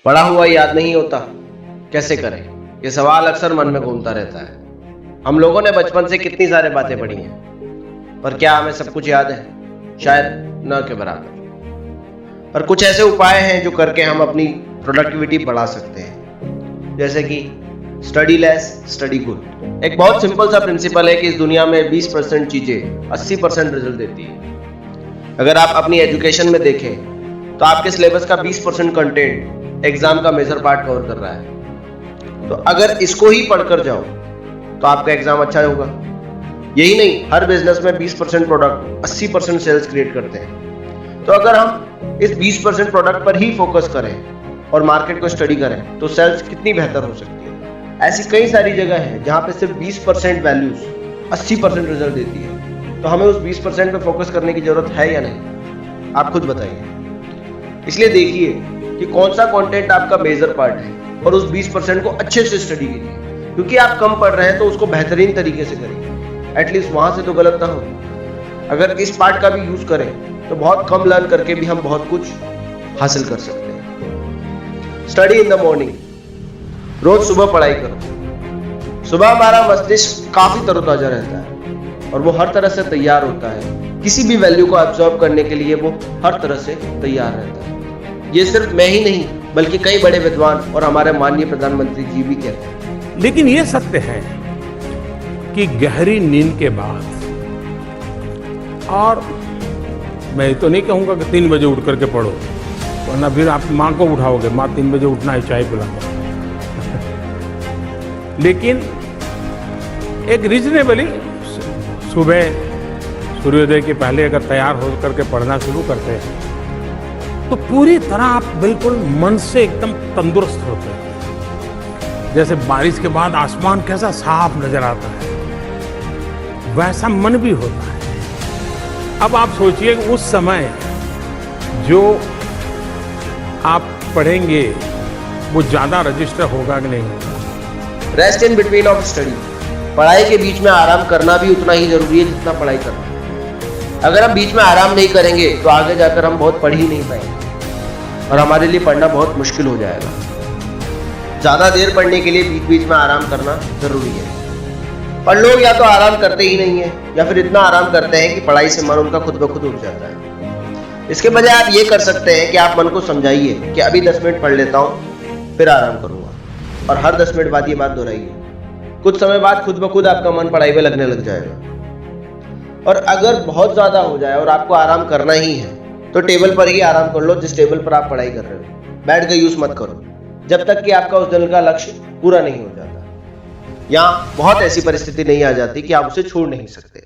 पढ़ा हुआ याद नहीं होता, कैसे करें? ये सवाल अक्सर मन में घूमता रहता है। हम लोगों ने बचपन से कितनी सारी बातें पढ़ी हैं, पर क्या हमें सब कुछ याद है? शायद न के बराबर। पर कुछ ऐसे उपाय हैं जो करके हम अपनी प्रोडक्टिविटी बढ़ा सकते हैं, जैसे कि स्टडी लेस स्टडी गुड। एक बहुत सिंपल सा प्रिंसिपल है कि इस दुनिया में 20% चीजें 80% रिजल्ट देती है। अगर आप अपनी एजुकेशन में देखें तो आपके सिलेबस का 20% कंटेंट एग्जाम का मेजर पार्ट कवर कर रहा है। तो अगर इसको ही पढ़कर जाओ तो आपका एग्जाम अच्छा होगा। यही नहीं, हर बिजनेस में 20% प्रोडक्ट 80% सेल्स क्रिएट करते हैं। तो अगर हम इस 20% प्रोडक्ट पर ही फोकस करें और मार्केट को स्टडी करें तो सेल्स कितनी बेहतर हो सकती है। ऐसी कई सारी जगह है जहां पे सिर्फ 20% वैल्यूज 80% रिजल्ट देती है। तो हमें उस 20% पे फोकस करने की जरूरत है या नहीं? आप खुद बताइए। इसलिए देखिए कि कौन सा कंटेंट आपका मेजर पार्ट है और उस 20% को अच्छे से स्टडी कीजिए। क्योंकि आप कम पढ़ रहे हैं तो उसको बेहतरीन तरीके से करिए। एटलीस्ट वहां से तो गलत ना हो। अगर इस पार्ट का भी यूज करें तो बहुत कम लर्न करके भी हम बहुत कुछ हासिल कर सकते हैं। Study in the morning. रोज सुबह पढ़ाई करो। सुबह हमारा मस्तिष्क काफी तरोताजा रहता है और वो हर तरह से तैयार होता है। किसी भी वैल्यू को एब्जॉर्ब करने के लिए वो हर तरह से तैयार रहता है। ये सिर्फ मैं ही नहीं बल्कि कई बड़े विद्वान और हमारे माननीय प्रधानमंत्री जी भी कहते हैं। लेकिन ये सत्य है कि गहरी नींद के बाद, और मैं तो नहीं कहूंगा कि 3 बजे उठ करके पढ़ो, वरना फिर आप माँ को उठाओगे, माँ 3 बजे उठना है, चाय पिलाओ। लेकिन एक रीजनेबली सुबह सूर्योदय के पहले अगर तैयार हो करके पढ़ना शुरू करते हैं तो पूरी तरह आप बिल्कुल मन से एकदम तंदुरुस्त होते हैं। जैसे बारिश के बाद आसमान कैसा साफ नजर आता है, वैसा मन भी होता है। अब आप सोचिए कि उस समय जो आप पढ़ेंगे वो ज्यादा रजिस्टर होगा कि नहीं होगा। Rest in between of study. पढ़ाई के बीच में आराम करना भी उतना ही जरूरी है जितना पढ़ाई करना। अगर हम बीच में आराम नहीं करेंगे तो आगे जाकर हम बहुत पढ़ ही नहीं पाएंगे और हमारे लिए पढ़ना बहुत मुश्किल हो जाएगा। ज्यादा देर पढ़ने के लिए बीच बीच में आराम करना जरूरी है। पर लोग या तो आराम करते ही नहीं है या फिर इतना आराम करते हैं कि पढ़ाई से मन उनका खुद ब खुद उठ जाता है। इसके बजाय आप ये कर सकते हैं कि आप मन को समझाइए कि अभी 10 मिनट पढ़ लेता हूँ फिर आराम करूंगा, और हर 10 मिनट बाद ये बात दोहराइए। कुछ समय बाद खुद ब खुद आपका मन पढ़ाई में लगने लग जाएगा। और अगर बहुत ज्यादा हो जाए और आपको आराम करना ही है तो टेबल पर ही आराम कर लो जिस टेबल पर आप पढ़ाई कर रहे हो। बैठ के यूज मत करो जब तक कि आपका उस दिन का लक्ष्य पूरा नहीं हो जाता। यहाँ बहुत ऐसी परिस्थिति नहीं आ जाती कि आप उसे छोड़ नहीं सकते।